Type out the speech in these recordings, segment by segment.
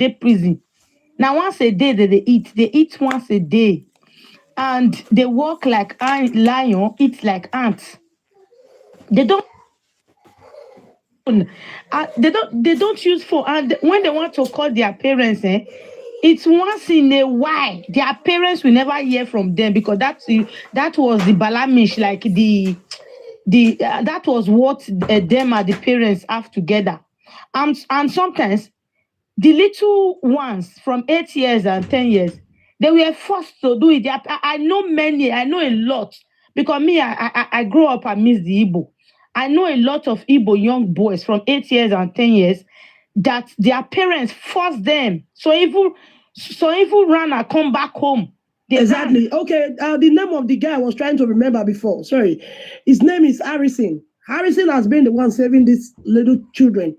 they prison. Now once a day they eat. They eat once a day. And they walk like lion, eat like ants. They don't they don't use phone. And when they want to call their parents, it's once in a while. Their parents will never hear from them because that was the balamish, like the that was what them and the parents have together. And sometimes the little ones from 8 years and 10 years, they were forced to do it. I know many, I know a lot because me, I grew up amidst the Igbo. I know a lot of Igbo young boys from 8 years and 10 years that their parents forced them. So even run and come back home. They ran. Exactly. Okay. The name of the guy I was trying to remember before. Sorry. His name is Harrison. Harrison has been the one saving these little children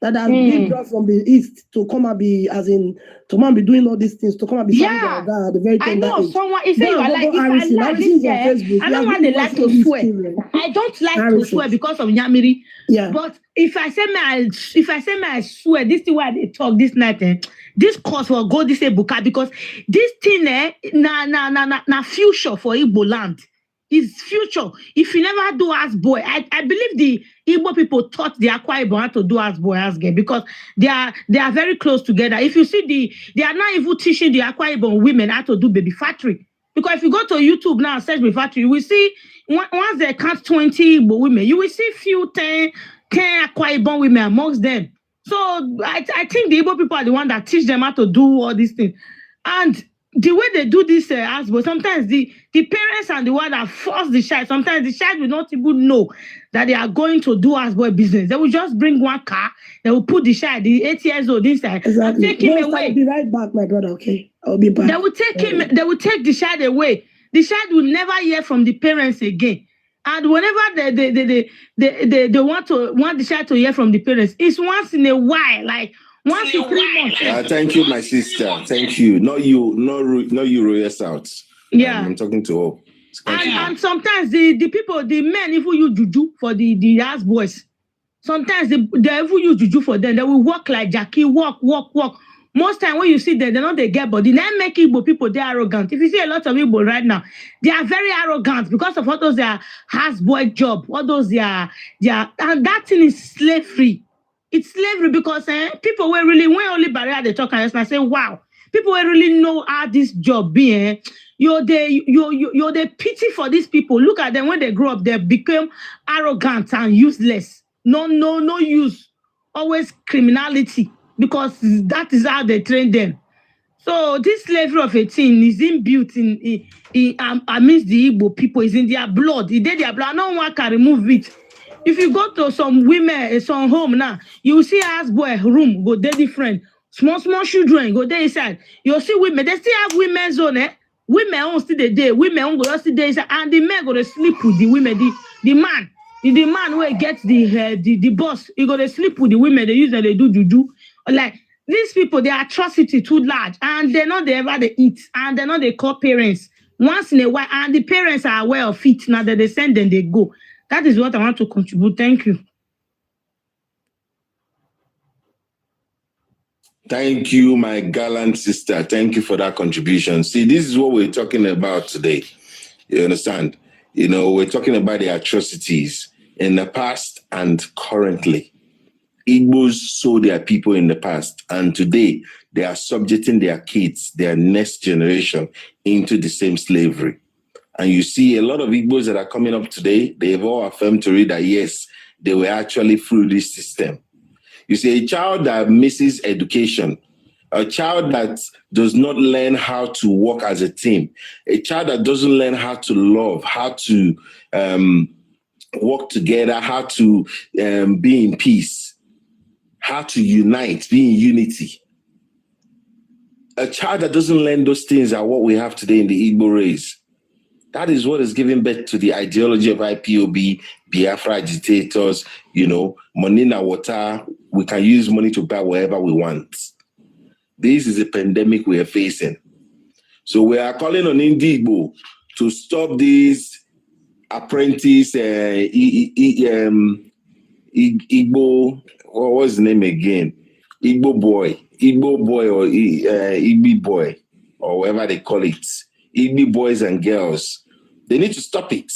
that has been brought from the east to come and be, as in, to come and be doing all these things, to come and be serving Yeah. their at the very I tender know age. someone. He said Go you are and like, Google if I Harrison. like Harrison's this on year, Facebook. I He don't has want been they the one like to saving these swear. children. I don't like to Harrison. swear because of Yamiri. Yeah. But if I say may I swear, this thing why they talk this night, this course will go this Ebuka because this thing na future for Igbo land. Is future. If you never do as boy, I believe the Igbo people taught the Akwa Ibom how to do as boy as girl because they are very close together. If you see they are not even teaching the Akwa Ibom women how to do baby factory. Because if you go to YouTube now and search baby factory, you will see once they count 20 Igbo women, you will see few 10 Akwa Ibom women amongst them. So I think the Igbo people are the one that teach them how to do all these things. And the way they do this but sometimes the parents and the one that force the child, sometimes the child will not even know that they are going to do boy business. They will just bring one car, they will put the child, the 8 years old inside, Exactly. and take him Most, away. I'll be right back, my brother. Okay, I'll be back. They will take they will take the child away. The child will never hear from the parents again. And whenever they want the child to hear from the parents, it's once in a while, like once in 3 months. Thank you, my sister. Thank you. Not you, not you, Royal South. Yeah. I'm talking to her. And sometimes the people, the men, even use juju for the house boys. Sometimes they even use juju for them. They will walk like Jackie, walk. Most time when you see them, they know they get body. They make Igbo people, they're arrogant. If you see a lot of Igbo right now, they are very arrogant because of all those their house boy job, all those their and that thing is slavery. It's slavery because people were really, when only barrier they talk and I say, wow, people will really know how this job be. You're the pity for these people. Look at them when they grow up, they become arrogant and useless. No use. Always criminality because that is how they train them. So this slavery of a teen is inbuilt in amidst the Igbo people. Is in their blood. It's in their blood. No one can remove it. If you go to some women, some home now, you will see house boy room go there different. Small children go there inside. You'll see women. They still have women's zone. Women on still the day. Women on go still there inside, and the men go to sleep with the women. The man. The man where gets the boss, he go to sleep with the women. They use and they do juju. Like these people, their atrocity too large, and they're not they ever they eat, and they're not they call parents once in a while, and the parents are aware of it. Now that they send them, they go. That is what I want to contribute. Thank you. Thank you, my gallant sister. Thank you for that contribution. See, this is what we're talking about today. You understand? You know, we're talking about the atrocities in the past and currently. Igbos sold their people in the past, and today they are subjecting their kids, their next generation, into the same slavery. And you see a lot of Igbos that are coming up today, they've all affirmed to read that, yes, they were actually through this system. You see, a child that misses education, a child that does not learn how to work as a team, a child that doesn't learn how to love, how to work together, how to be in peace, how to unite, be in unity. A child that doesn't learn those things are what we have today in the Igbo race. That is what is giving birth to the ideology of IPOB, Biafra agitators, money na water. We can use money to buy whatever we want. This is a pandemic we are facing. So we are calling on Igbo to stop these apprentice Igbo, what was his name again? Igbo boy. Igbo boy or Igbo boy, or whatever they call it, Igbo boys and girls, they need to stop it.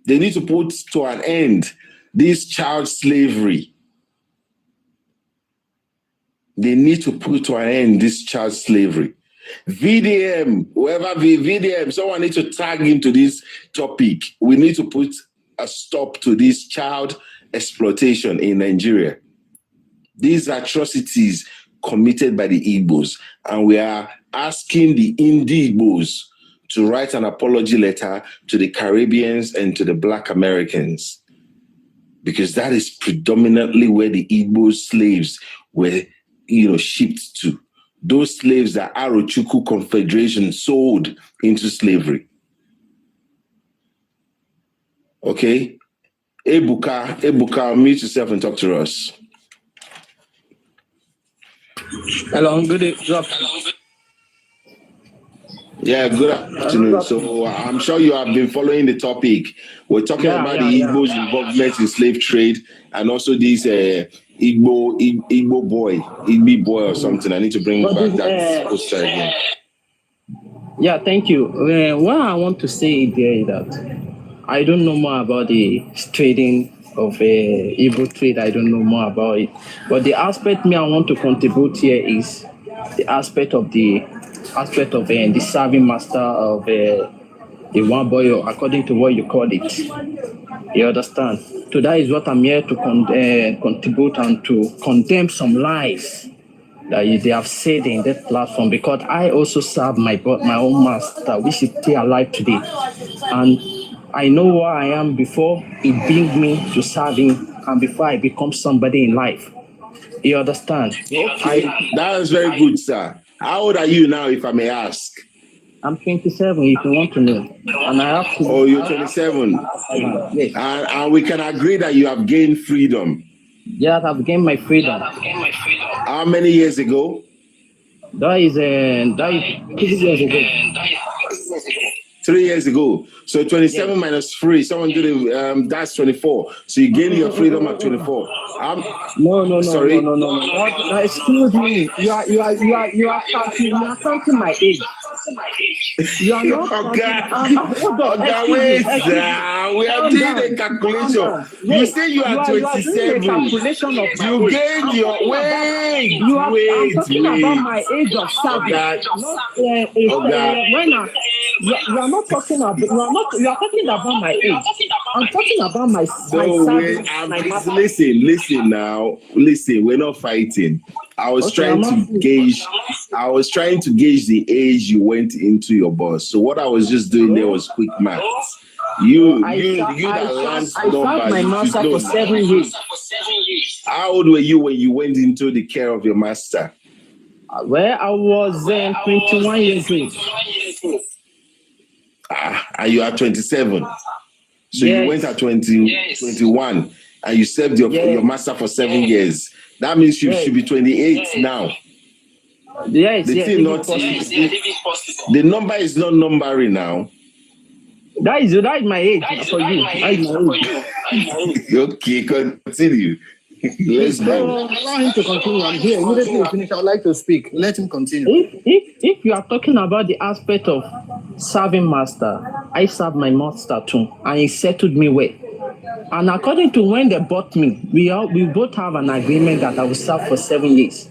They need to put to an end this child slavery. They need to put to an end this child slavery. VDM, VDM, someone needs to tag into this topic. We need to put a stop to this child exploitation in Nigeria. These atrocities committed by the Igbos, and we are asking the Indie Igbos to write an apology letter to the Caribbeans and to the Black Americans, because that is predominantly where the Igbo slaves were, shipped to. Those slaves that Arochukwu Confederation sold into slavery. Okay? Ebuka, mute yourself and talk to us. Hello, good afternoon. Yeah, good afternoon. So I'm sure you have been following the topic. We're talking about the Igbo's involvement in slave trade, and also this Igbo boy or something. I need to bring back that poster again. Yeah, thank you. What I want to say there is that I don't know more about the trading of Igbo trade. I don't know more about it. But the aspect I want to contribute here is the aspect of the serving master of the one boy, according to what you call it. You understand? So that is what I'm here to contribute and to condemn some lies that they have said in that platform, because I also serve my own master, which is still alive today. And I know where I am before it brings me to serve him and before I become somebody in life. You understand? Okay. That is very good, sir. How old are you now, if I may ask? I'm 27, if you want to know. And I have to. Oh, you're 27. Yes. And we can agree that you have gained freedom. Yes, I've gained my freedom. How many years ago? That is 3 years ago. 3 years ago. So 27 minus 3. Someone do the that's 24. So you gained your freedom at 24. No. Sorry. No. Excuse me. You are counting my age. You are not. Wait. We are doing a calculation. You say you are 27. You gained your weight. I'm talking about my age of service. You are not talking about. You are talking about my age. I'm talking about my service. Listen now. Listen, we're not fighting. I was trying to gauge the age you went into your boss. So what I was just doing there was quick math. I served my master for 7 years. How old were you when you went into the care of your master? Well, I was 21 years old. And you are 27. So yes. You went at 21 and you served your master for 7 years. That means you should be 28 now. Yes, the number is not numbering now. That is my age for you. Okay, continue. Let's go. Allow him to continue. I'm here. Immediately you finish, I would like to speak. Let him continue. If you are talking about the aspect of serving master, I served my master too, and he settled me well. And according to when they bought me, we both have an agreement that I will serve for 7 years.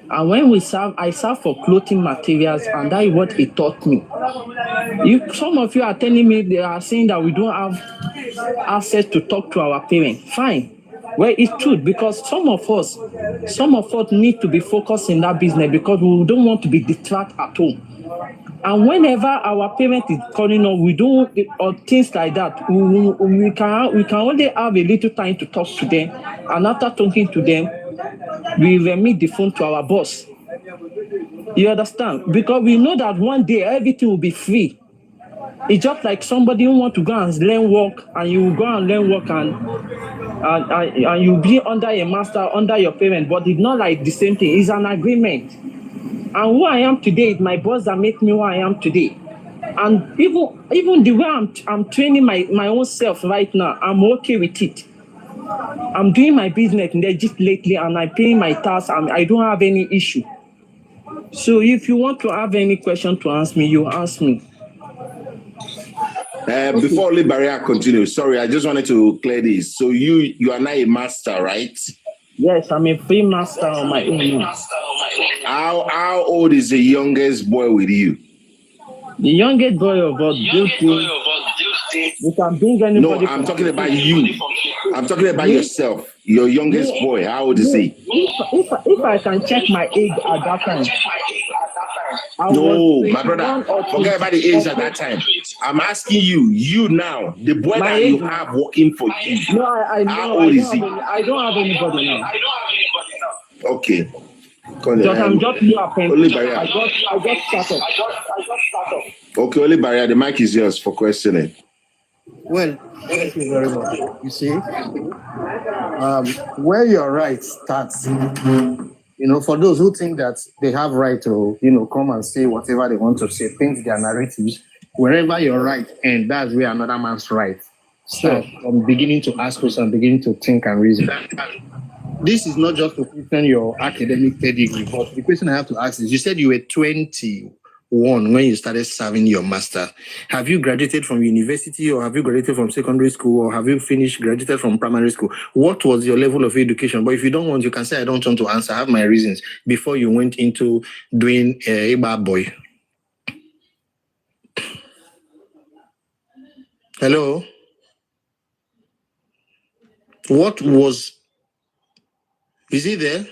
And when I serve for clothing materials, and that is what he taught me. Some of you are telling me they are saying that we don't have access to talk to our parents. Fine. Well, it's true, because some of us need to be focused in that business because we don't want to be distracted at home. And whenever our parent is calling us, we do or things like that. We can only have a little time to talk to them, and after talking to them, we remit the phone to our boss. You understand? Because we know that one day everything will be free. It's just like somebody who want to go and learn work, and you will go and learn work, and you'll be under a master, under your parent, but it's not like the same thing. It's an agreement. And who I am today is my boss that make me who I am today. And even the way I'm training my own self right now, I'm okay with it. I'm doing my business legitimately and I'm paying my tax and I don't have any issue. So if you want to have any question to ask me, you ask me. Before Liberia continues, sorry, I just wanted to clear this. So you are now a master, right? Yes, I'm a free master on my own. How old is the youngest boy with you? The youngest boy about guilty. You can bring anybody. No, I'm talking about you. I'm talking about yourself. Your youngest boy. How old is he? If I can check my age at that time. No, my brother. Forget about the age at that time. I'm asking you now, the boy that you have working for you. No, I how old is he? I don't have anybody now. Okay. I'm just new apprentice. I got started. Okay, Oli Barrier, the mic is yours for questioning. Well, thank you very much. You see, where your right starts, for those who think that they have right to, come and say whatever they want to say, paint their narratives, wherever your right ends, that's where another man's right starts. From beginning to ask questions, beginning to think and reason. This is not just to question your academic pedigree, but the question I have to ask is, you said you were 21 when you started serving your master. Have you graduated from university, or have you graduated from secondary school, or have you graduated from primary school? What was your level of education? But if you don't want, you can say, I don't want to answer. I have my reasons before you went into doing a bad boy. Hello? Is he there?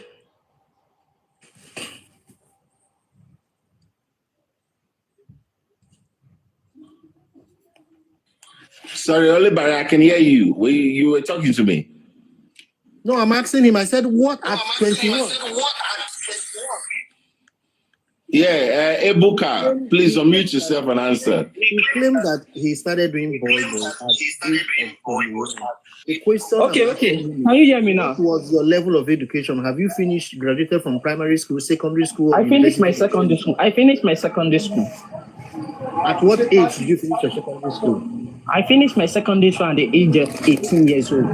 Sorry, Oli Barrier, I can hear you. You were talking to me. No, I'm asking him. I said, what at 21? Yeah, Ebuka, please unmute yourself and answer. He claimed that he started doing boy at age of 21. The question Okay. Can you hear me now? What was your level of education? Have you graduated from primary school, secondary school? I finished my secondary school. At what age did you finish your secondary school? I finished my secondary school at the age of 18 years old.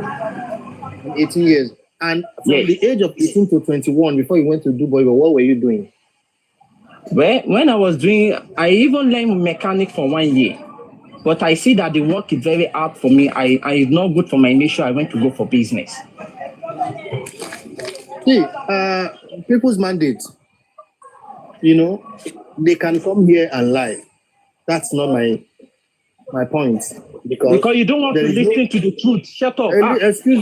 18 years. And from the age of 18 to 21, before you went to Dubai, what were you doing? Well, when I was I even learned mechanic for 1 year. But I see that the work is very hard for me. I not good for my nature. I went to go for business. See, people's mandate, they can come here and lie. That's not my point. Because you don't want to listen to the truth. Shut up. Excuse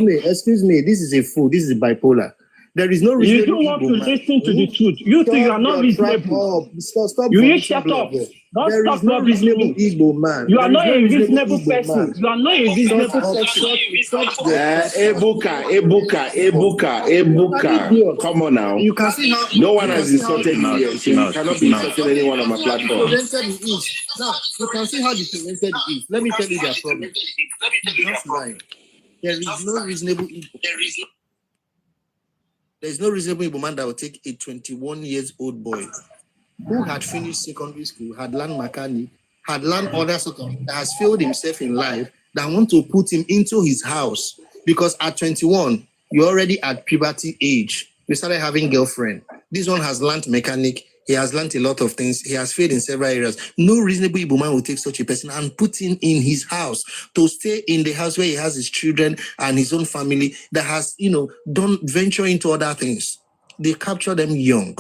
me. This is a fool. This is bipolar. There is no reason. You don't want to listen to the truth. You are not reasonable. Stop. You shut up. There is no reasonable Igbo man. You are not a reasonable person. You are not a reasonable person. Ebuka. Come on now. You can see how no one has insulted you here. So you cannot be insulting anyone on my platform. Now, you can see how disoriented it is. Let me tell you their problem. That's lying. There is no reasonable Igbo. There's no reasonable Igbo man that will take a 21-year-old boy who had finished secondary school, had learned mechanic, had learned other sort of, that has failed himself in life, that want to put him into his house. Because at 21, you're already at puberty age. You started having girlfriend. This one has learned mechanic. He has learned a lot of things. He has failed in several areas. No reasonable Igbo man will take such a person and put him in his house to stay in the house where he has his children and his own family that has, don't venture into other things. They capture them young.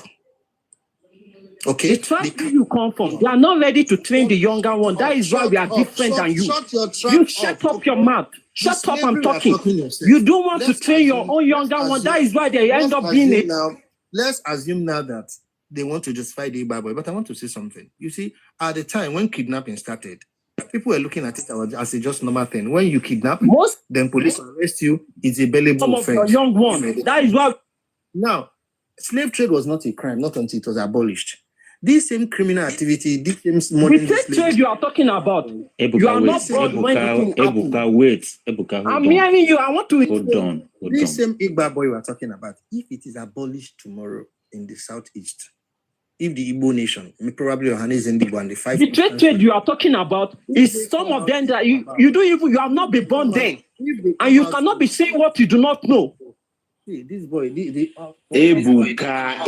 Okay? The tribe you come from, they are not ready to train the younger one. That is why we are different than you. You shut up your mouth. Shut up, I'm talking. You don't want to train your own younger one. That is why they end up being it. Let's assume now that they want to justify the bad boy, but I want to say something. You see, at the time when kidnapping started, people were looking at it as a just normal thing. When you kidnap, then police arrest you, it's a bailable offense. Young one. That is why. Now, slave trade was not a crime, not until it was abolished. This same criminal activity, this same modern slave trade you are talking about. Ebuka, you are not Ebuka, wait. Ebuka, I'm hearing you. I want to. Hold on. This same Igba boy we are talking about, if it is abolished tomorrow in the southeast, if the Igbo nation, probably Johannes and Igbo and the 5 The trade you are talking about is some of them that you have not been born then, and you cannot be saying what you do not know. See, this boy, Ebuka,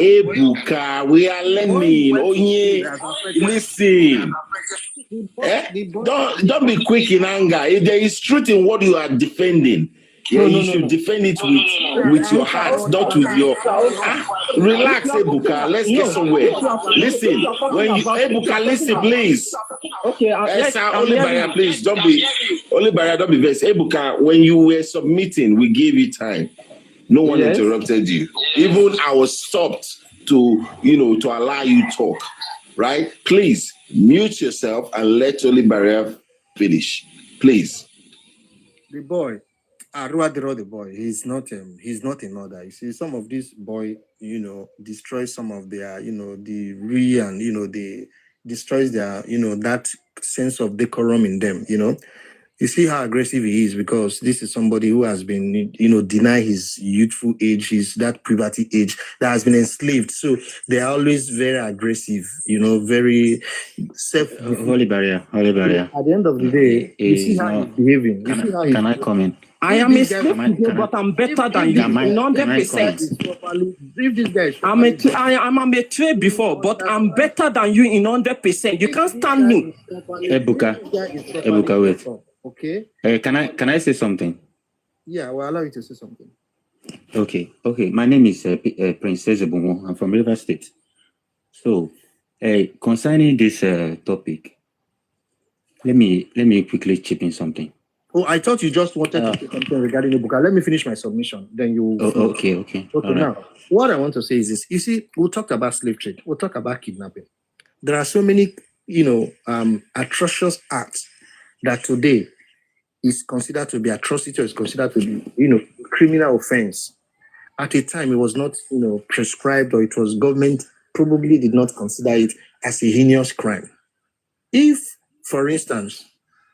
we are learning. Oh yeah, listen. Don't be quick in anger. If there is truth in what you are defending, you should defend it with your heart, not with your. Relax, Ebuka. Let's get somewhere. Listen, when you Ebuka, listen, please. Okay, only barrier, please. Don't be vexed. Ebuka, when you were submitting, we gave you time. No one interrupted you. Even I was stopped to allow you to talk. Right? Please mute yourself and let Oli Barrier finish. Please. The boy, the boy, he's not a mother. You see, some of these boy, destroy some of their, the and they destroys their, that sense of decorum in them, You see how aggressive he is, because this is somebody who has been, deny his youthful age, that puberty age, that has been enslaved. So they are always very aggressive, very self. Holy barrier. At the end of the day, you see how he's behaving. Can I come in? I am a slave today, but I'm better than you in 100%. If this guy, I'm a trade before, but I'm better than you in 100%. You can't stand me. Ebuka, wait. Okay. Can I say something? Yeah, well, allow you to say something. Okay. My name is Princess Ebongo. I'm from River State. So, concerning this topic, let me quickly chip in something. Oh, I thought you just wanted to say something regarding Ebuka. Let me finish my submission. Then you. Okay. Okay. Now, what I want to say is this. You see, we'll talk about slave trade. We'll talk about kidnapping. There are so many, atrocious acts that today is considered to be atrocity, or is considered to be, criminal offense. At a time, it was not, prescribed, or it was government probably did not consider it as a heinous crime. If, for instance,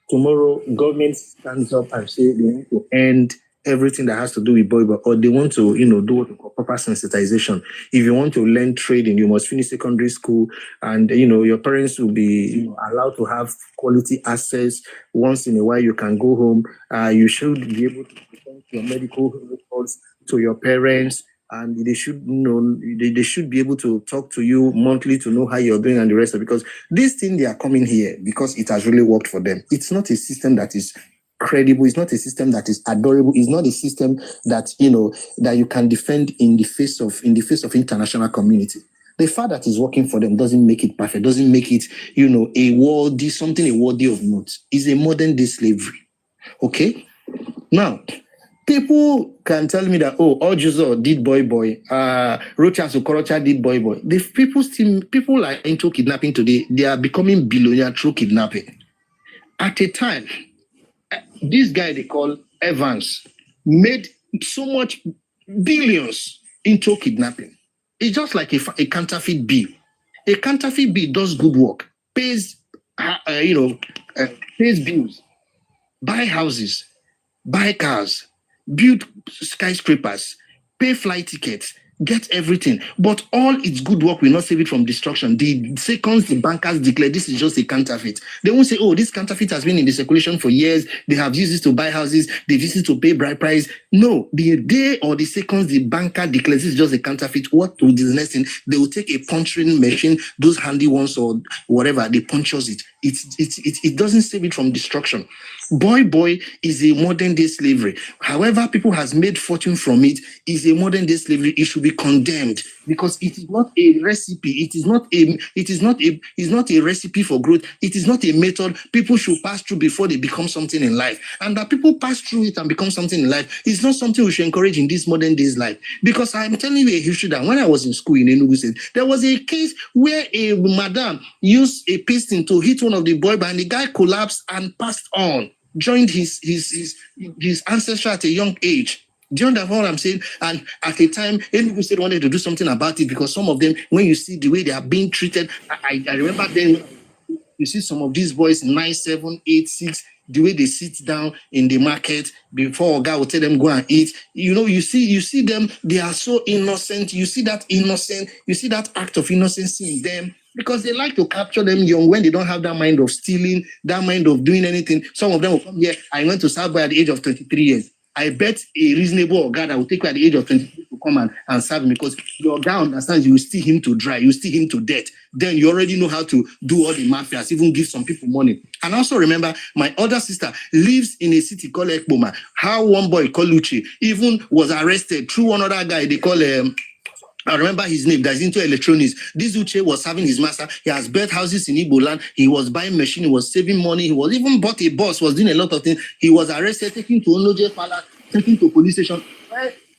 tomorrow government stands up and say they want to end everything that has to do with boy, or they want to, do what we call proper sensitization. If you want to learn trading, you must finish secondary school, and your parents will be allowed to have quality access. Once in a while, you can go home. You should be able to present your medical records to your parents, and they should they should be able to talk to you monthly to know how you're doing and the rest of it. Because this thing, they are coming here because it has really worked for them. It's not a system that is credible. It's not a system that is adorable. It's not a system that that you can defend in the face of international community. The fact that is working for them doesn't make it perfect, doesn't make it something worthy of note. It's a modern day slavery. Okay? Now, people can tell me that, Ojuzo did boy, Rocha Sokorocha did boy. The people are into kidnapping today. They are becoming billionaire through kidnapping. At a time, this guy they call Evans made so much billions into kidnapping. It's just like a counterfeit bill. A counterfeit bill does good work, pays bills, buy houses, buy cars, build skyscrapers, pay flight tickets, get everything. But all its good work will not save it from destruction. The seconds the bankers declare this is just a counterfeit, they won't say, this counterfeit has been in the circulation for years. They have used it to buy houses. They've used it to pay bride price. No, the day or the seconds the banker declares this is just a counterfeit, what will be the next thing? They will take a punching machine, those handy ones or whatever, they punches it. It doesn't save it from destruction. Boy is a modern day slavery. However, people has made fortune from it is a modern day slavery. It should be condemned because it is not a recipe. It is not a recipe for growth. It is not a method people should pass through before they become something in life. And that people pass through it and become something in life is not something we should encourage in this modern day's life. Because I'm telling you a history that when I was in school in Enugu State, there was a case where a madam used a piston to hit one of the boy, and the guy collapsed and passed on. Joined his ancestor at a young age. Do you understand what I'm saying? And at a time, Enugu State wanted to do something about it because some of them, when you see the way they are being treated, I remember then you see some of these boys 9, 7, 8, 6 the way they sit down in the market before a guy will tell them go and eat. You see them, they are so innocent. You see that act of innocency in them, because they like to capture them young when they don't have that mind of stealing, that mind of doing anything. Some of them will come here. I went to South by at the age of 23 years. I bet a reasonable guy that will take you at the age of 23 to come and serve him, because your guy understands you will steal him to dry, you steal him to death. Then you already know how to do all the mafias, even give some people money. And also remember, my other sister lives in a city called Ekboma. How one boy called Luchi even was arrested through another guy they call I remember his name, that's into electronics. This Uche was serving his master. He has built houses in Igbo land. He was buying machine. He was saving money. He was even bought a bus, was doing a lot of things. He was arrested, taken to Onoje Palace, taken to police station.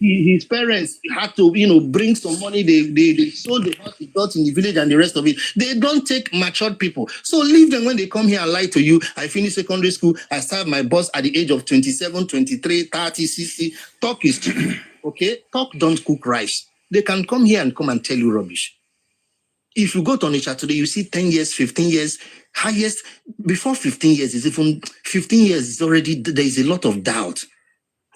His parents had to, bring some money. They sold the house he got in the village and the rest of it. They don't take matured people. So leave them when they come here and lie to you. I finished secondary school. I served my boss at the age of 27, 23, 30, 60. Talk is cheap. Okay? Talk don't cook rice. They can come here and tell you rubbish. If you go to Onitsha today, you see 10 years, 15 years, highest. Before 15 years, is even 15 years is already, there is a lot of doubt.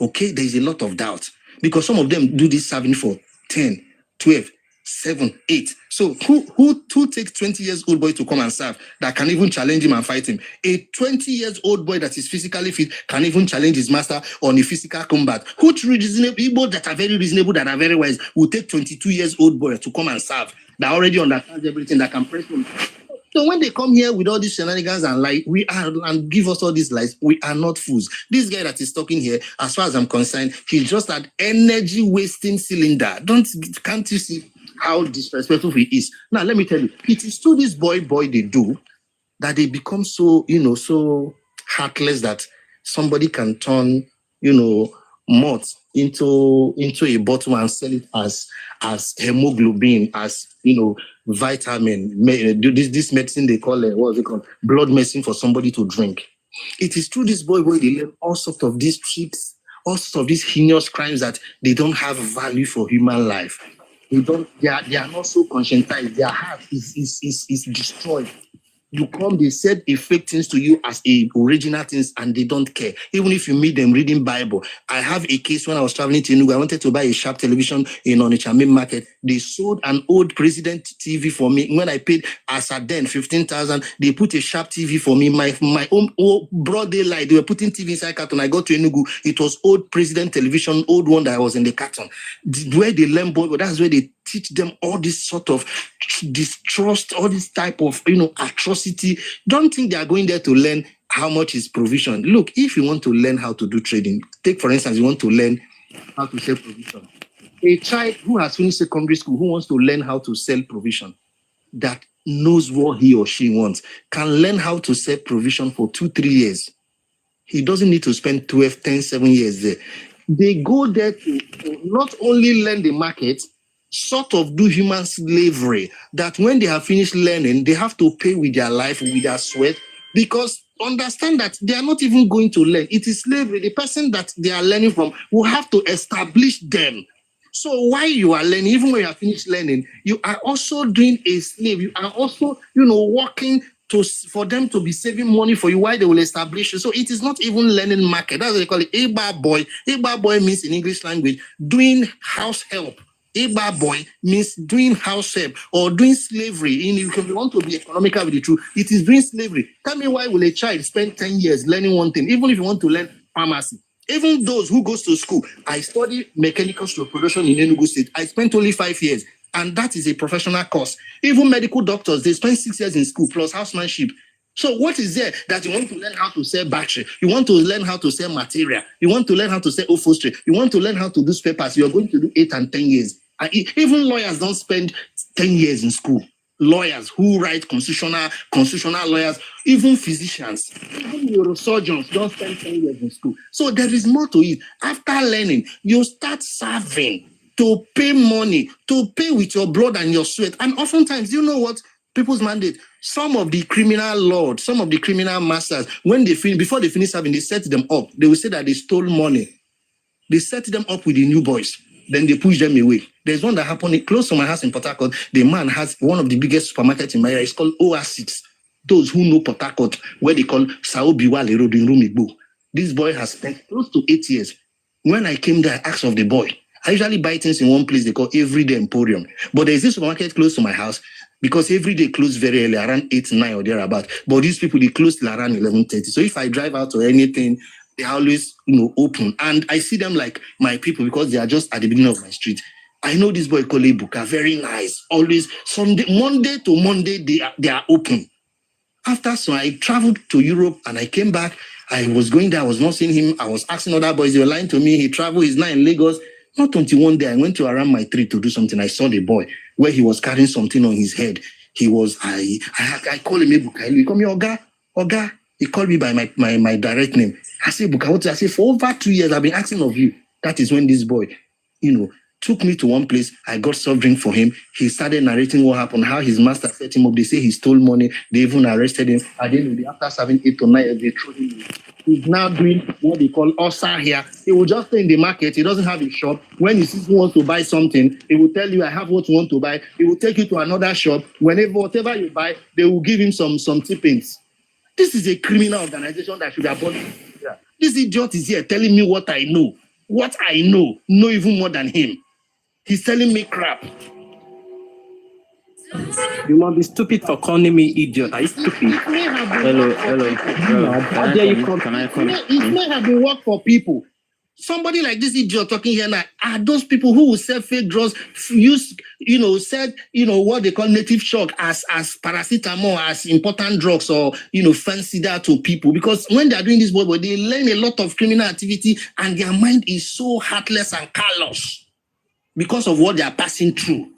Okay, there is a lot of doubt. Because some of them do this serving for 10, 12, 7, 8. So who takes 20 years old boy to come and serve that can even challenge him and fight him? A 20 years old boy that is physically fit can even challenge his master on a physical combat. Who reasonable people that are very reasonable, that are very wise, will take 22 years old boy to come and serve, that already understands everything, that can press him. So when they come here with all these shenanigans and lie, and give us all these lies, we are not fools. This guy that is talking here, as far as I'm concerned, he's just an energy wasting cylinder. Can't you see how disrespectful he is? Now let me tell you, it is to this boy they do that they become so so heartless that somebody can turn moth into a bottle and sell it as hemoglobin, as vitamin. This medicine they call blood medicine for somebody to drink. It is through this boy they learn all sorts of these tricks, all sorts of these heinous crimes that they don't have value for human life. They are not so conscientized. Their heart is destroyed. You come, they said a fake things to you as a original things, and they don't care. Even if you meet them reading Bible. I have a case when I was traveling to Enugu. I wanted to buy a sharp television in Onitsha main market. They sold an old president TV for me. When I paid as at then 15,000, they put a sharp TV for me. My own broad daylight. They were putting TV inside carton. I got to Enugu. It was old president television, old one that was in the carton. Where they learn Bible, that's where they teach them all this sort of distrust, all this type of atrocity. Don't think they are going there to learn how much is provision. Look, if you want to learn how to do trading, take for instance, you want to learn how to sell provision. A child who has finished secondary school, who wants to learn how to sell provision, that knows what he or she wants, can learn how to sell provision for 2-3 years. He doesn't need to spend 12, 10, 7 years there. They go there to not only learn the market, sort of do human slavery, that when they have finished learning, they have to pay with their life, with their sweat, because understand that they are not even going to learn. It is slavery. The person that they are learning from will have to establish them. So while you are learning, even when you have finished learning, you are also doing a slave. You are also, working for them to be saving money for you while they will establish you. So it is not even learning market. That's what they call it. Eba boy. Eba boy means in English language, doing house help. Eba boy means doing house help or doing slavery. If you want to be economical with the truth, it is doing slavery. Tell me, why will a child spend 10 years learning one thing, even if you want to learn pharmacy? Even those who goes to school, I study mechanical stroke production in Enugu State. I spent only 5 years, and that is a professional course. Even medical doctors, they spend 6 years in school plus housemanship. So what is there that you want to learn how to sell battery? You want to learn how to sell material. You want to learn how to sell upholstery. You want to learn how to do spare parts. You're going to do 8 and 10 years. And even lawyers don't spend 10 years in school. Lawyers who write constitutional lawyers, even physicians, even neurosurgeons don't spend 10 years in school. So there is more to it. After learning, you start serving to pay money, to pay with your blood and your sweat. And oftentimes, you know what? People's mandate. Some of the criminal lords, some of the criminal masters, before they finish serving, they set them up. They will say that they stole money. They set them up with the new boys. Then they push them away. There's one that happened close to my house in Port Harcourt. The man has one of the biggest supermarkets in my area. It's called Oasis. those who know Port Harcourt, where they call Sao Biwale Road in Rumigbo. This boy has spent close to 8 years. When I came there, I asked of the boy. I usually buy things in one place they call Everyday Emporium. But there's this supermarket close to my house because every day close very early, around 8, 9 or thereabout. But these people, they close till around 11:30. So if I drive out or anything, they always, open. And I see them like my people because they are just at the beginning of my street. I know this boy called Ebuka, very nice. Always Monday to Monday, they are open. After so I traveled to Europe and I came back. I was going there, I was not seeing him. I was asking other boys, they were lying to me. He traveled, he's now in Lagos. Not until one day I went to around my tree to do something. I saw the boy where he was carrying something on his head. He was, I called him Ebuka. He called me Oga. He called me by my direct name. I said, Ebuka, what? I said, for over 2 years, I've been asking of you. That is when this boy, took me to one place. I got soft drink for him. He started narrating what happened, how his master set him up. They say he stole money. They even arrested him. At the end of the day, after serving 8 or 9 years, they threw him. He's now doing what they call Osa here. He will just stay in the market. He doesn't have a shop. When he sees who wants to buy something, he will tell you, I have what you want to buy. He will take you to another shop. Whatever you buy, they will give him some tippings. This is a criminal organization that should have bought. Yeah. This idiot is here telling me what I know. What I know even more than him. He's telling me crap. You must be stupid for calling me idiot. Are you stupid? Hello. How dare you come? It may have been work for people. Somebody like this idiot talking here now are those people who will sell fake drugs, what they call native shock as paracetamol, as important drugs or, fancy that to people. Because when they are doing this, they learn a lot of criminal activity and their mind is so heartless and callous because of what they are passing through.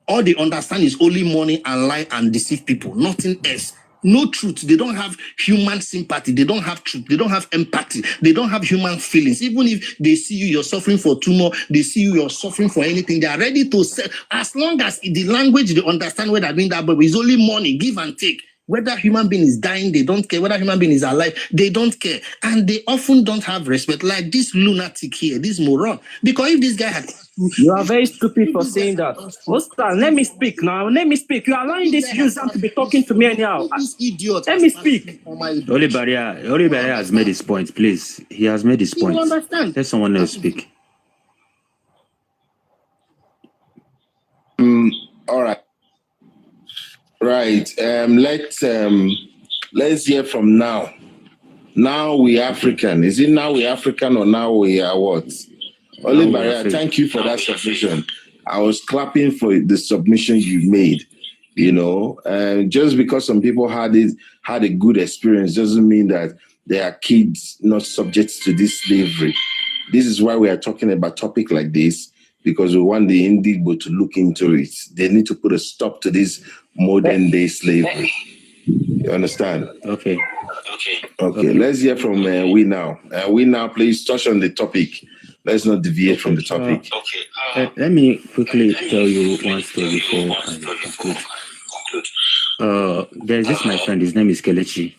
All they understand is only money and lie and deceive people, nothing else. No truth. They don't have human sympathy. They don't have truth. They don't have empathy. They don't have human feelings. Even if they see you're suffering for tumor, they see you're suffering for anything, they are ready to sell. As long as the language they understand where they're doing that, but it's only money, give and take. Whether human being is dying, they don't care. Whether human being is alive, they don't care. And they often don't have respect. Like this lunatic here, this moron. Because if this guy had... You are very stupid for saying that. Oscar, let me speak now. Let me speak. You are allowing this user to be talking to me anyhow. This idiot. Let me speak. Oli Barrier has made his point, please. He has made his point. You understand? Let someone else speak. All right. Right. Let's hear from now. Now we African. Is it now we African or now we are what? Oli Barrier, thank you for that submission. I was clapping for the submission you made. Just because some people had a good experience doesn't mean that they are kids not subject to this slavery. This is why we are talking about a topic like this, because we want the Indigo to look into it. They need to put a stop to this modern day slavery. You understand? Okay. Let's hear from we now. We now, please touch on the topic. Let's not deviate from the topic. Let me quickly tell you one story before I conclude. There's this my friend. His name is Kelechi.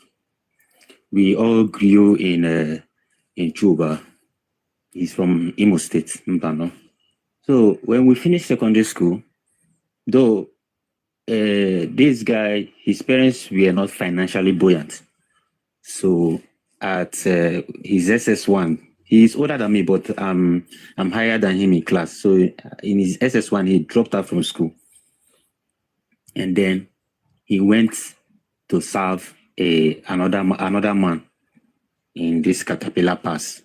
We all grew in Chuba. He's from Imo State, Mbano. So when we finished secondary school, though this guy, his parents were not financially buoyant. So at his SS1, he's older than me, but I'm higher than him in class. So in his SS1, he dropped out from school. And then he went to serve another man in this Caterpillar Pass.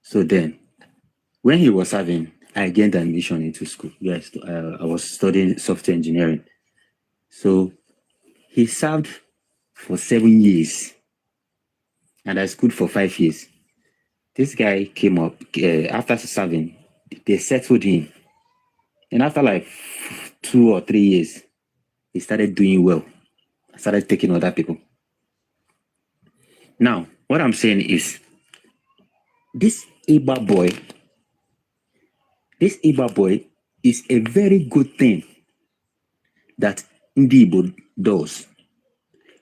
So then, when he was serving, I gained admission into school. Yes, I was studying software engineering. So he served for 7 years. And I schooled for 5 years. This guy came up after serving, they settled him. And after like 2 or 3 years, he started doing well. I started taking other people. Now, what I'm saying is, this Iba boy is a very good thing that Ndibo does.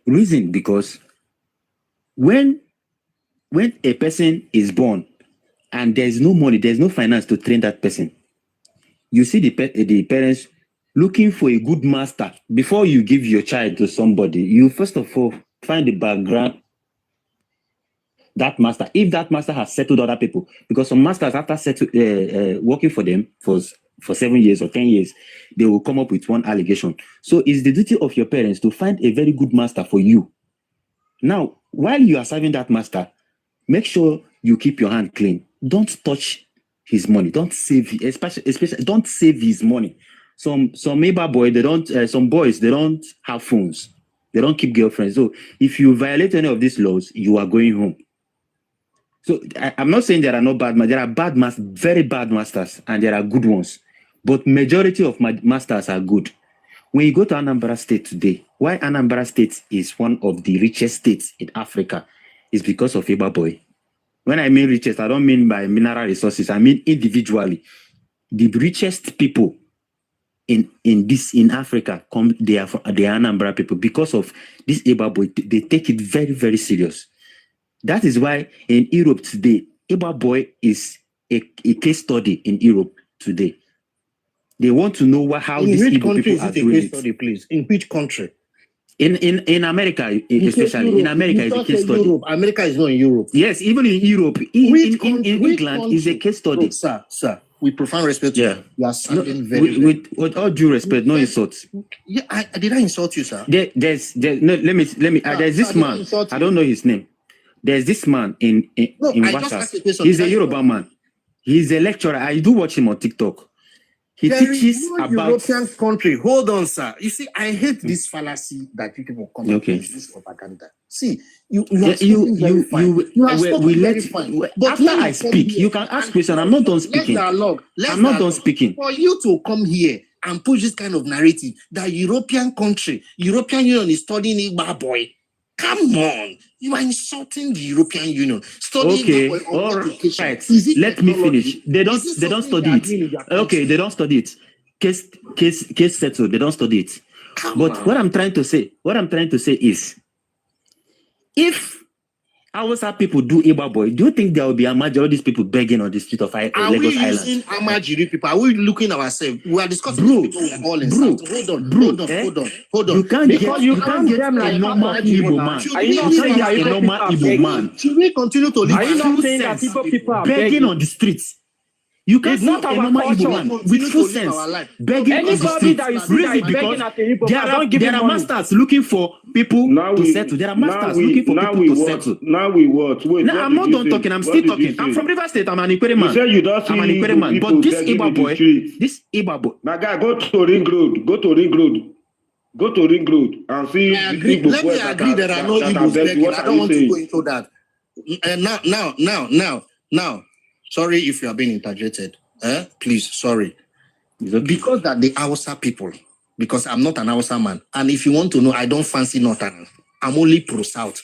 Reason because when a person is born and there's no money, there's no finance to train that person, you see the parents looking for a good master. Before you give your child to somebody, you first of all find the background that master, if that master has settled other people, because some masters after working for them for 7 years or 10 years, they will come up with one allegation. So it's the duty of your parents to find a very good master for you. Now, while you are serving that master, make sure you keep your hand clean. Don't touch his money. Don't save, especially don't save his money. Some neighbor boy, some boys, they don't have phones. They don't keep girlfriends. So if you violate any of these laws, you are going home. So I'm not saying there are no bad masters. There are bad masters, very bad masters, and there are good ones. But majority of my masters are good. When you go to Anambra State today, why Anambra State is one of the richest states in Africa is because of Iba Boy. When I mean richest, I don't mean by mineral resources. I mean individually. The richest people in Africa they are Anambra people because of this Iba Boy. They take it very, very serious. That is why in Europe today, Iba Boy is a case study in Europe today. They want to know how these Igbo people are doing it. Study, please? In which country? In America, especially. In America, it's a case study. Europe. America is not in Europe. Yes, even in Europe. In England, is a case study. Look, sir, with profound respect, you are sounding with all due respect, no insults. Yeah, did I insult you, sir? There's this man. I don't know his name. There's this man in Wasa. He's a Yoruba man. He's a lecturer. I do watch him on TikTok. He teaches about European country. Hold on, sir. You see, I hate this fallacy that you people come up with this propaganda. See, you let after I speak, you can ask questions. I'm not done speaking. I'm not done speaking. For you to come here and push this kind of narrative that European Union is studying Igba Boy. Come on, you are insulting the European Union. Okay, all right. Let me finish. They don't study it. Okay, they don't study it. Case settled. They don't study it. But what I'm trying to say is, if Hausa people do Iba Boy, do you think there will be all these people begging on the street of Lagos Island? Are we using Amajiri people? Are we looking ourselves? We are discussing Hold on. You can't get a normal Igbo man. Should we continue to live? Are you not saying that people are begging on the streets? You can't not a normal Igbo man with full sense begging on the streets. Really, because there are masters looking for people to settle. There are masters looking for people to settle. Now we what? Wait, now I'm not done talking. I'm still talking. I'm from River State. I'm an Ikwere man. I'm an Ikwere man. But this Iba boy. My guy, go to Ring Road. Go to Ring Road and see. Let me agree there are no Igbos begging. I don't want to go into that. Now. Sorry if you are being interjected. Please, sorry. Because that the Hausa people, because I'm not an Hausa man, and if you want to know, I don't fancy Northern. I'm only pro-South.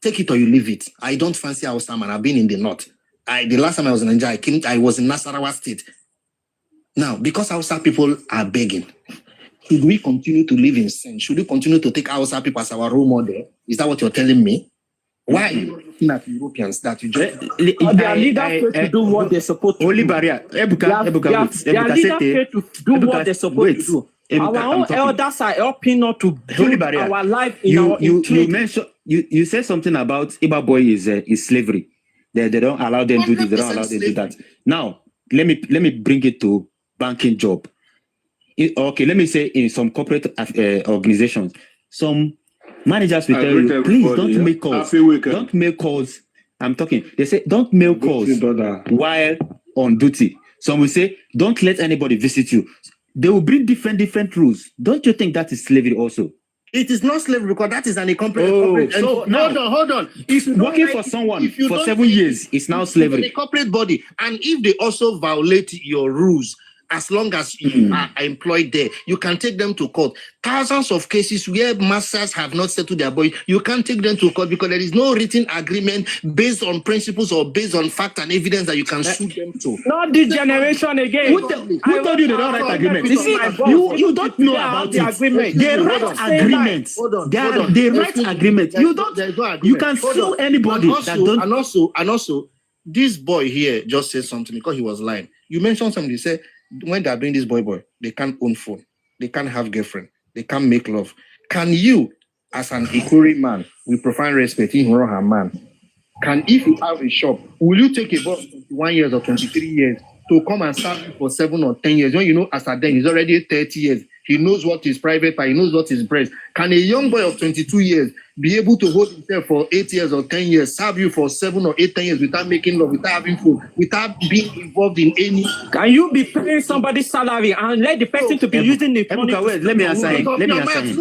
Take it or you leave it. I don't fancy Hausa man. I've been in the North. The last time I was in Nigeria, I was in Nasarawa State. Now, because Hausa people are begging, should we continue to live in sin? Should we continue to take Hausa people as our role model? Is that what you're telling me? Why are you looking at Europeans that you just... Their leaders to do what they're supposed to do. Holy barrier. Their leaders to do what they're supposed to do. Our own elders are helping us to build our life in our... You mentioned... You said something about Iba Boy is slavery. They don't allow them to do this, they don't allow them to do that. Now, let me bring it to banking job. Okay, let me say in some corporate organizations, some managers will tell you, please don't make calls. Don't make calls. I'm talking. They say, don't make calls while on duty. Some will say, don't let anybody visit you. They will bring different rules. Don't you think that is slavery also? It is not slavery because that is an corporate. So now, hold on. If working for someone for 7 years is now slavery. A corporate body, and if they also violate your rules, as long as you are employed there, you can take them to court. Thousands of cases where masters have not settled their boy, you can't take them to court because there is no written agreement based on principles or based on fact and evidence that you can sue them to. Not this generation again. Who told you they don't write agreement? You see, you don't know about the agreement. They write agreements. They write agreement. You don't. You can sue anybody that don't. And also, this boy here just said something because he was lying. You mentioned something. You said when they are doing this boy, they can't own phone, they can't have girlfriend, they can't make love. Can you, as an Ikuri man, with profound respect, in her man, if you have a shop, will you take a boss 21 years or 23 years to come and serve you for 7 or 10 years? When you know, as at then, he's already 30 years. He knows what is private, he knows what is breast. Can a young boy of 22 years be able to hold himself for 8 years or 10 years, serve you for 7 or 8, 10 years without making love, without having food, without being involved in any? Can you be paying somebody's salary and let the person to be using the money? Let me answer him.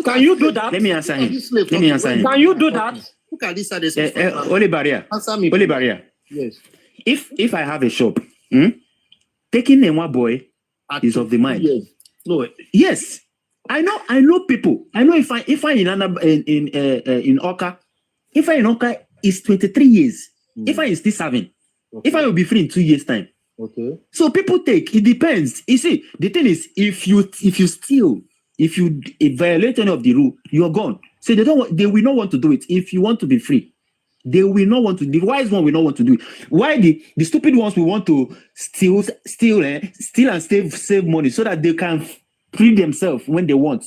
Can you do that? Let me answer him. Can you do that? Look at this. Only barrier. Answer me. Only barrier. Yes. If I have a shop, taking a one boy is of the mind. Yes. No. Yes, I know people. I know if I in Oka, if I in Oka is 23 years. If I is still serving, if I will be free in 2 years time. Okay. So people take, it depends. You see, the thing is, if you steal, if you violate any of the rule, you're gone. So they will not want to do it. If you want to be free, they will not want to. The wise one will not want to do it. Why the stupid ones will want to steal and save money so that they can free themselves when they want.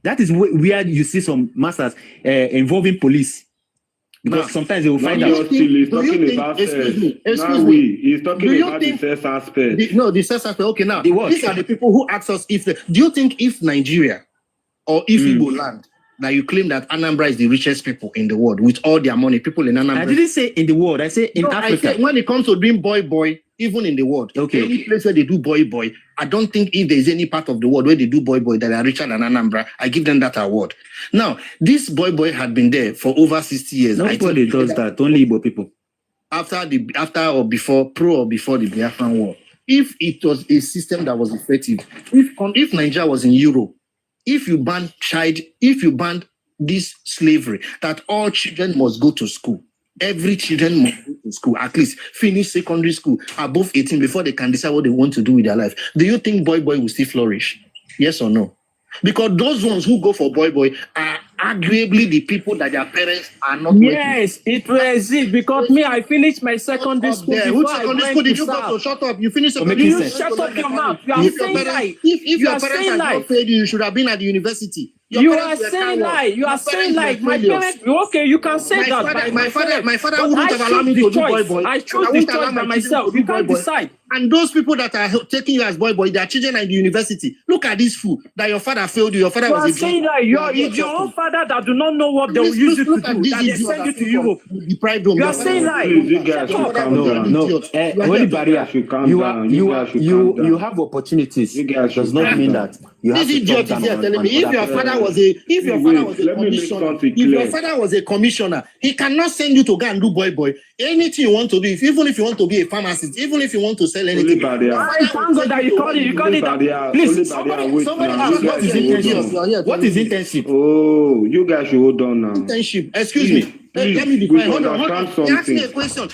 That is where you see some masters involving police. Because sometimes they will find out. He's talking about the sex aspect. The sex aspect. Okay, now these are the people who ask us do you think if Nigeria or if Igbo land, that you claim that Anambra is the richest people in the world with all their money, people in Anambra? I didn't say in the world. I say in Africa. I said when it comes to doing boy, even in the world, any place where they do boy, I don't think if there's any part of the world where they do boy that are richer than Anambra, I give them that award. Now, this boy had been there for over 60 years. Nobody does that. Only Igbo people. After or before the Biafran War, if it was a system that was effective, if Nigeria was in Europe, if you banned this slavery, that all children must go to school. Every children must go to school, at least finish secondary school above 18 before they can decide what they want to do with their life. Do you think boy will still flourish? Yes or no? Because those ones who go for boy are arguably the people that their parents are not. Yes, it was it. Because me, I finished my secondary school. Which secondary school did you go to? Shut up. You finished secondary school. Shut up your mouth. You are saying lie. If your parents had not failed you, you should have been at the university. You are saying lie. You are saying lie. My parents. Okay, you can say that. My father wouldn't have allowed me to do boy. I chose the choice by myself. You can't decide. And those people that are taking you as boy, their children are in the university. Look at this fool that your father failed you. Your father was a saying that it's your own father that do not know what they will use you to do. That they send you to Europe. You are saying lie. No. Holy barrier. You have opportunities. Does not mean that you have this idiot is here telling me if your father was a commissioner, he cannot send you to go and do boy. Anything you want to do, even if you want to be a pharmacist, even if you want to sell anything. Thank God that you call it. Please, somebody ask what is internship? What is internship? Oh, you guys should hold on now. Internship. Excuse me. Let me define. Hold on.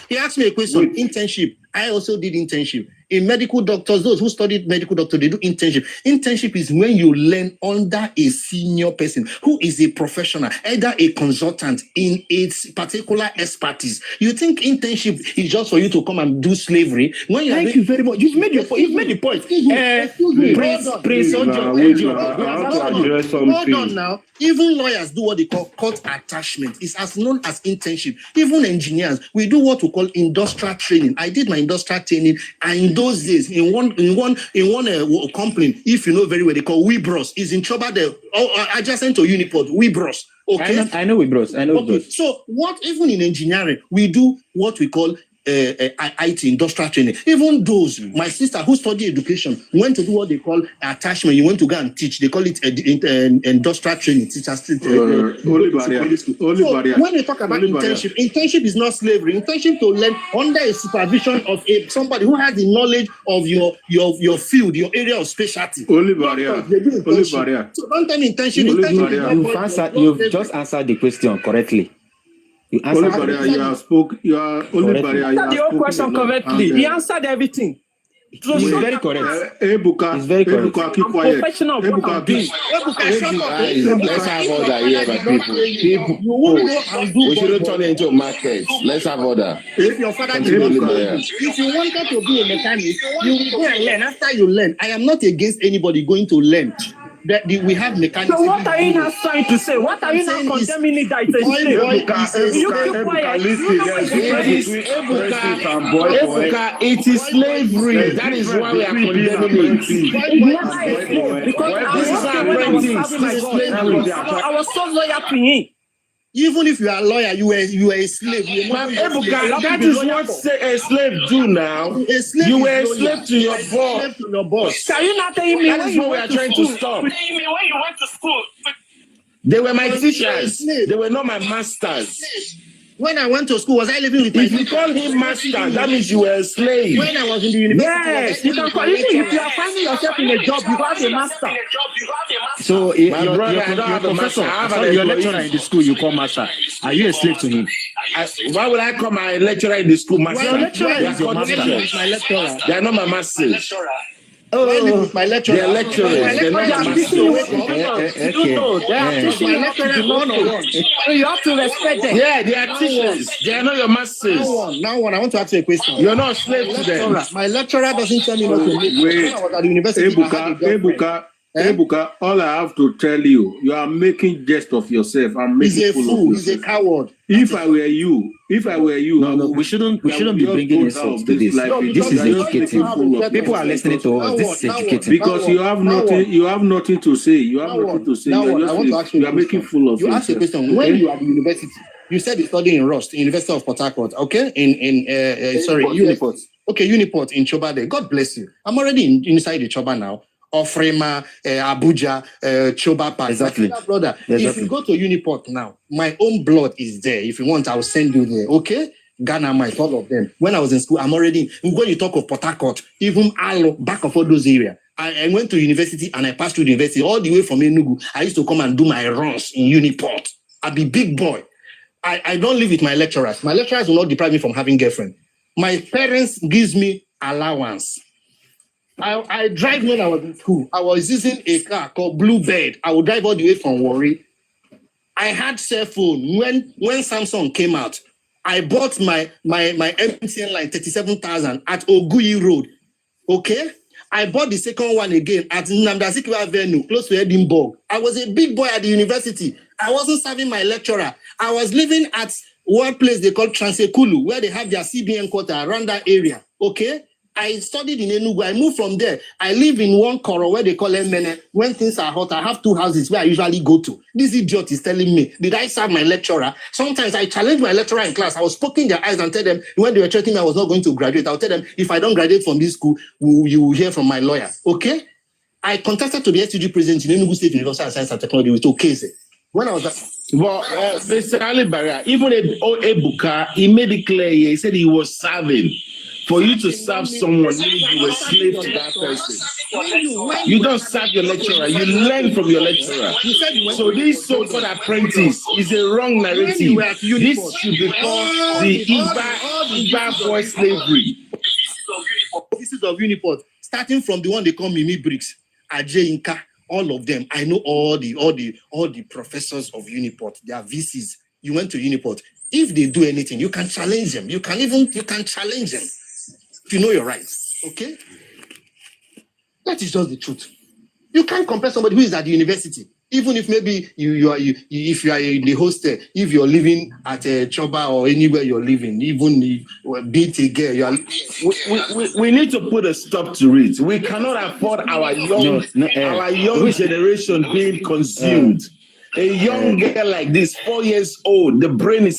He asked me a question. Wait. Internship. I also did internship. In medical doctors, those who studied medical doctor, they do internship. Internship is when you learn under a senior person who is a professional, either a consultant in its particular expertise. You think internship is just for you to come and do slavery? Thank you very much. You've made the point. Hold on now. Even lawyers do what they call court attachment. It's as known as internship. Even engineers, we do what we call industrial training. I did my industrial training, and in those days, in one company, if you know very well, they call Webros. Is in trouble there, adjacent to Uniport. Webros. Okay, I know Webros. Okay. So what? Even in engineering, we do what we call IT, industrial training. Even those, my sister who studied education went to do what they call attachment. You went to go and teach. They call it industrial training. Teachers. When they talk about internship is not slavery. Internship to learn under a supervision of somebody who has the knowledge of your field, your area of specialty. Only barrier. So don't tell me internship. You've just answered the question correctly. You answered the whole question correctly. He answered everything. He's very correct. Ebuka, He's very correct. Ebuka, keep I'm quiet. professional. Ebuka, keep. Let's have order here, my people. You won't go and do We shouldn't boy, turn it into a market. Let's have order. if your father did Continue, not Libya. if you wanted to be a mechanic, you will go and learn. After you learn, I am not against anybody going to learn. We have mechanics. So what are you now trying to say? What are you now saying is, condemning it that it's a boy, slave? boy, You keep quiet. You know what It is Ebuka, it is slavery. That is why we are condemning it. it's never a slave. Because I This is was our when I was apprentice. serving my This is God. slavery. I was so loyal to him. Even if you are a lawyer, you were a slave. You But were not a slave. Ebuka, that is what a slave do now. A slave You is were a loyal. slave to your Slave boss. to your boss. Can you not tell me That when is you what we are went to trying to school? stop. Tell me when you went to school. They were my teachers. They were not my masters. When I went to school, was I living with my If you call him master, that means you were a slave. When I was in the university? Yes, you can call it. If you are finding yourself in a job, you have a master. So My your brother, I don't have a professor, master. I have sorry, an your employee. lecturer in the school you call master. Are you a slave to him? Why would I call my lecturer in the school master? Your lecturer They are is your called master. teachers. My lecturer. They are not my masters. Why live with my lecturer? They are lecturers. My They're not lecturer my is teaching you masters. what to do. Okay. You know, they are teaching you how to be one. So you have to respect them. Yeah, they are teachers. They are not your masters. Now one, I want to ask you a question. You're not a slave to them. My lecturer doesn't tell me not to make. Wait. When I was at the university, I had a girlfriend. Ebuka, all I have to tell you, you are making jest of yourself. I'm He's making a fool fool. of He's a yourself. coward. If I were you, No, we shouldn't be bringing insults to this. This is educating. People are listening to us. This is educating. Because you have nothing to say. You have nothing to say. Now I want to ask you You are making fool of You asked a yourself. question. When you are at the university, you said you studied in Rust, University of Port Harcourt, okay? Uniport. Okay, Uniport in Choba there. God bless you. I'm already inside the Choba now. Ofrema, Abuja, Choba Park. Exactly. Brother, if you go to Uniport now, my own blood is there. If you want, I'll send you there, okay? Ghana, Mike, all of them. When I was in school, I'm already, when you talk of Port Harcourt, even Alo, back of all those areas. I went to university and I passed through the university all the way from Enugu. I used to come and do my runs in Uniport. I'd be big boy. I don't live with my lecturers. My lecturers will not deprive me from having girlfriend. My parents gives me allowance. I drive when I was in school. I was using a car called Bluebird. I would drive all the way from Warri. I had cell phone when Samsung came out. I bought my MTN line 37,000 at Oguyi Road. Okay, I bought the second one again at Nnamdi Azikiwe Avenue, close to Edinburgh. I was a big boy at the university. I wasn't serving my lecturer. I was living at one place they call Transekulu, where they have their CBN quarter around that area. Okay. I studied in Enugu. I moved from there. I live in one koro where they call Emene. When things are hot, I have 2 houses where I usually go to. This idiot is telling me, did I serve my lecturer? Sometimes I challenge my lecturer in class. I was poking their eyes and tell them, when they were threatening me I was not going to graduate, I'll tell them, if I don't graduate from this school, you will hear from my lawyer. Okay? I contested to the SUG president in Enugu State University of Science and Technology with Okeze. When I was Mr. Ali Barra, even Ebuka, he made it clear here. He said he was serving. For you to serve someone, you were a slave to that person. You don't serve your lecturer, you learn from your lecturer. So this so-called apprentice is a wrong narrative. This should be called the Igba boy slavery. Offices of Uniport, starting from the one they call Mimi Briggs, Ajay Inka, all of them. I know all the professors of Uniport, they are VCs. You went to Uniport. If they do anything, you can challenge them. You can challenge them. If you know your rights, okay? That is just the truth. You can't compare somebody who is at the university, even if maybe if you are in the hostel, if you're living at a Choba or anywhere you're living, even being a girl, we need to put a stop to it. We cannot afford our young generation being consumed. A young girl like this, 4 years old, the brain is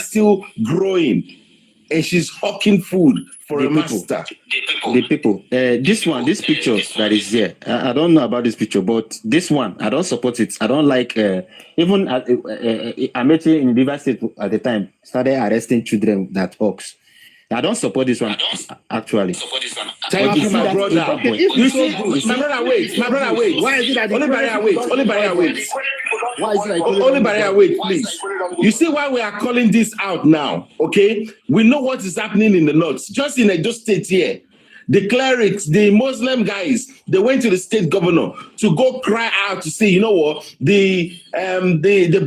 still growing. And she's hawking food for a master. The people. This picture that is here. I don't know about this picture, but this one, I don't support it. I don't like. Even Amechi in River State at the time started arresting children that hawks. I don't support this one actually. Thank you, my brother. You see, my brother, wait. Why is it that Only barrier, wait. Why is it like Only barrier, wait, please. You see why we are calling this out now, okay? We know what is happening in the north. Just in Edo State here, the clerics, the Muslim guys, they went to the state governor to go cry out to say, you know what, the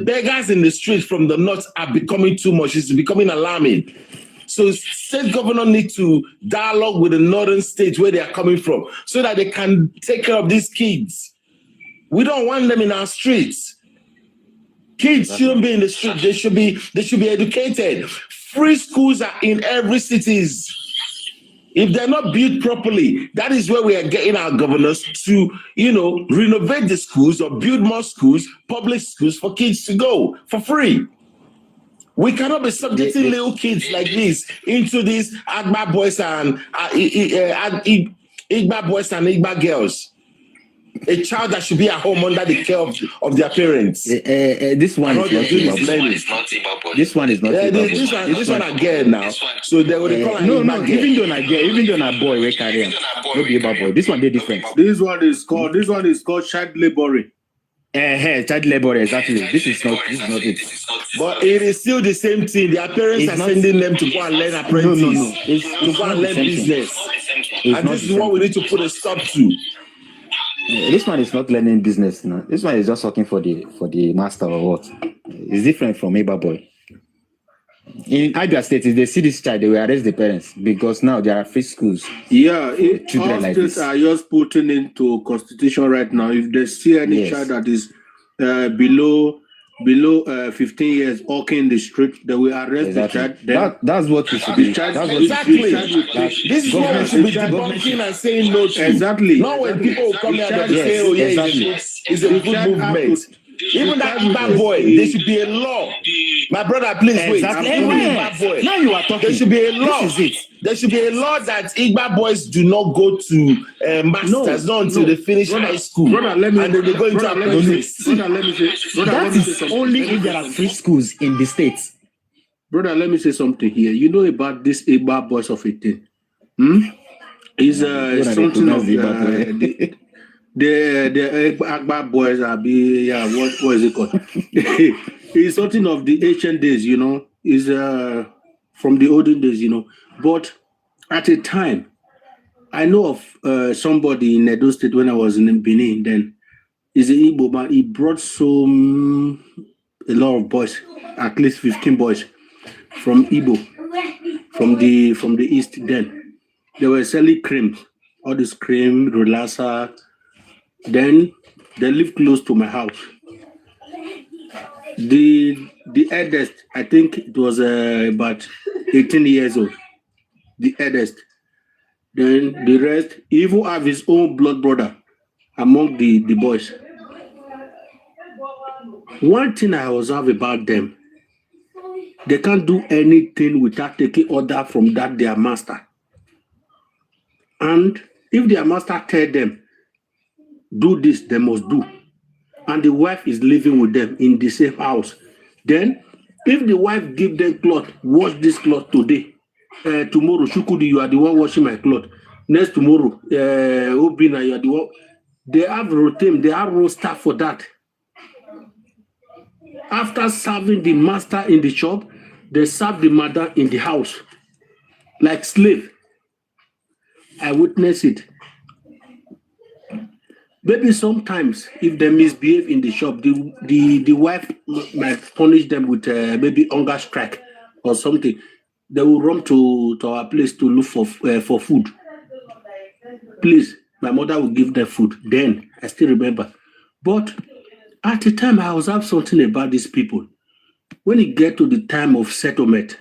beggars in the streets from the north are becoming too much. It's becoming alarming. So state governor need to dialogue with the northern states where they are coming from so that they can take care of these kids. We don't want them in our streets. Kids shouldn't be in the street. They should be educated. Free schools are in every cities. If they're not built properly, that is where we are getting our governors to, renovate the schools or build more schools, public schools for kids to go for free. We cannot be subjecting little kids like this into these Agba boys and Igba boys and Igba girls. A child that should be at home under the care of their parents. This one is not Igba boy. This one is not Igba boy. This one again now. So they will call no. Even though na boy we carry him, no be Igba boy. This one they different. This one is called child laboring. Child labor, exactly. This is not it. But it is still the same thing. Their parents are sending them to go and learn apprentice, to go and learn business. And this is what we need to put a stop to. This one is not learning business. No. This one is just working for the master or what. It's different from Igba boy. In Abia State, if they see this child, they will arrest the parents because now there are free schools. Yeah, children all like states this are just putting into constitution right now. If they see any child that is below 15 years walking in the street, they will arrest the child. Then that's what we should be. This is what we should be debunking and saying no to. Exactly. Not when people will come here and say, "Oh yeah, it's a good movement." Even that Igba boy, there should be a law. My brother, please wait. Now you are talking. There should be a law. This is it. There should be a law that Igba boys do not go to masters until they finish high school. Brother, let me. And then they go into apprentice. Brother, let me say. That is only if there are free schools in the states. Brother, let me say something here. You know about this Igba boys of 18? Is something of the Agba boys are what is it called? It's something of the ancient days, is from the olden days, But at a time, I know of somebody in Edo State when I was in Benin. Then is an Igbo man. He brought a lot of boys, at least 15 boys from Igbo, from the east. Then they were selling cream, all this cream, relaxer. Then they live close to my house. The eldest, I think it was about 18 years old. The eldest. Then the rest, he even have his own blood brother among the boys. One thing I observe about them, they can't do anything without taking order from their master. And if their master tell them, do this, they must do. And the wife is living with them in the same house. Then, if the wife give them cloth, wash this cloth today. Tomorrow, Shukudi, you are the one washing my cloth. Next tomorrow, Obina, you are the one. They have routine, they have roster for that. After serving the master in the shop, they serve the mother in the house. Like slave. I witnessed it. Maybe sometimes, if they misbehave in the shop, the wife might punish them with maybe hunger strike or something. They will run to our place to look for food. Please, my mother will give them food. Then, I still remember. But at the time, I observed something about these people. When it get to the time of settlement,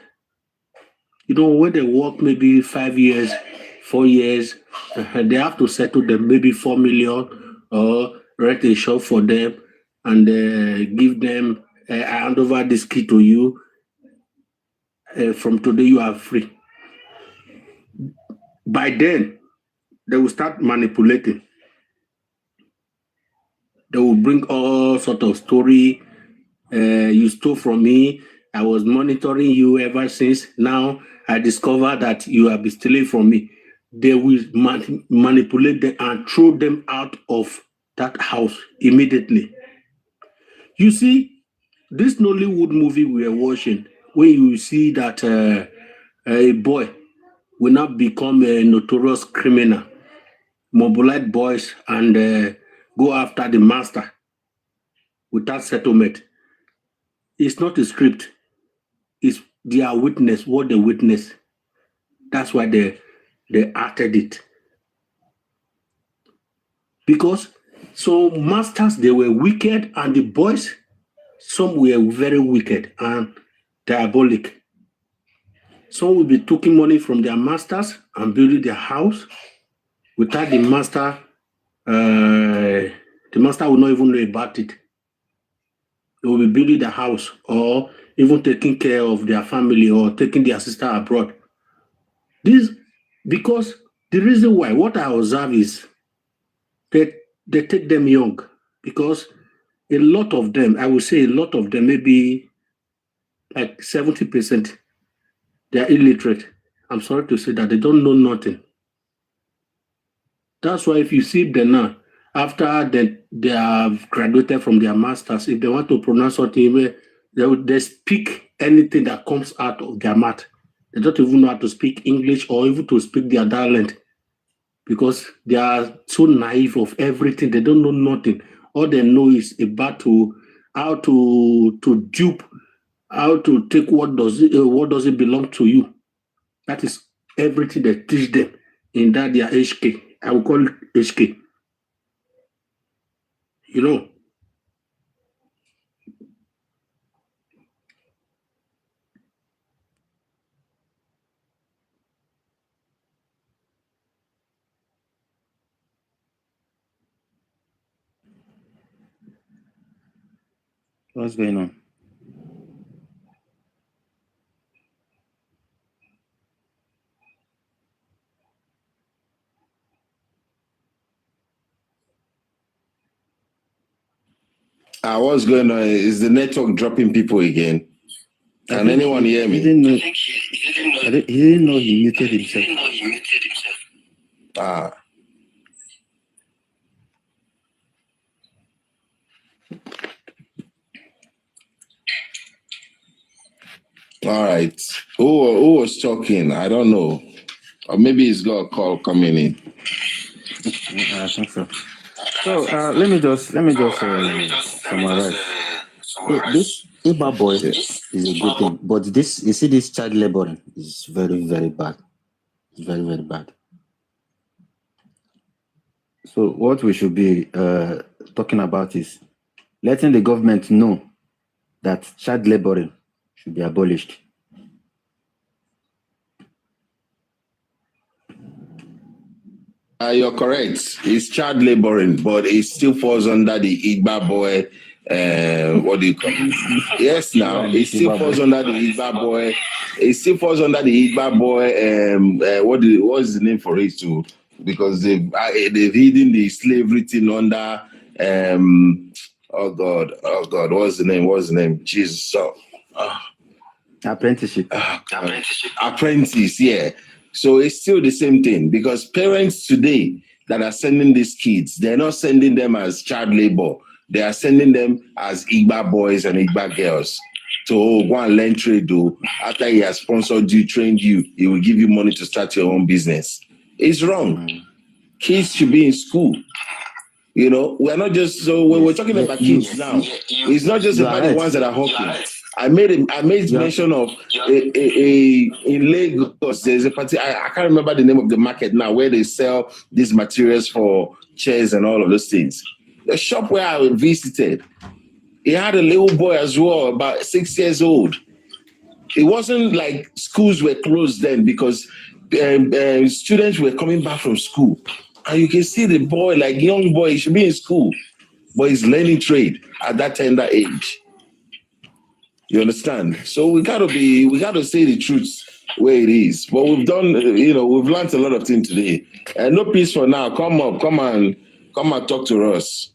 when they work maybe 5 years, 4 years, they have to settle them maybe 4 million. Or rent a shop for them and give them, I hand over this key to you. From today, you are free. By then, they will start manipulating. They will bring all sort of story. You stole from me. I was monitoring you ever since. Now I discover that you have been stealing from me. They will manipulate them and throw them out of that house immediately. You see, this Nollywood movie we are watching, when you see that a boy will not become a notorious criminal, mobilize boys and go after the master without settlement. It's not a script. It's their witness, what they witness. That's why they acted it. Because some masters, they were wicked, and the boys, some were very wicked and diabolic. Some will be taking money from their masters and building their house without the master. The master will not even know about it. They will be building the house or even taking care of their family or taking their sister abroad. This, because the reason why, what I observe is they take them young, because a lot of them, I would say a lot of them, maybe like 70%, they are illiterate. I'm sorry to say that they don't know nothing. That's why if you see them now, after they have graduated from their masters, if they want to pronounce something, they speak anything that comes out of their mouth. They don't even know how to speak English or even to speak their dialect, because they are so naive of everything. They don't know nothing. All they know is about how to dupe, how to take what does it belong to you. That is everything they teach them in that their HK. I will call it HK. You know. What's going on? What's going on? Is the network dropping people again? Can anyone hear me? He didn't know he muted himself. All right. Who was talking? I don't know. Or maybe he's got a call coming in. I think so. So let me just summarize. This Iba boy is a good thing, but this, you see, this child laboring is very, very bad. It's very, very bad. So what we should be talking about is letting the government know that child laboring should be abolished. You're correct. It's child laboring, but it still falls under the Igba boy. What do you call it? Yes, now it still falls under the Igba boy. It still falls under the Igba boy. What is the name for it too? Because they've hidden the slavery thing under. Oh God, what's the name? Jesus. Apprenticeship. Apprentice, yeah. So it's still the same thing, because parents today that are sending these kids, they're not sending them as child labor. They are sending them as Igba boys and Igba girls to go and learn trade. After he has sponsored you, trained you, he will give you money to start your own business. It's wrong. Kids should be in school. You know, we're not just, so when we're talking about kids now, it's not just about the ones that are hawking. I made mention of in Lagos. There's a party. I can't remember the name of the market now, where they sell these materials for chairs and all of those things. The shop where I visited, he had a little boy as well, about 6 years old. It wasn't like schools were closed then, because students were coming back from school, and you can see the boy, like young boy, he should be in school, but he's learning trade at that tender age. You understand? So we gotta say the truth where it is. But we've done, we've learned a lot of things today. No peace for now. Come and talk to us.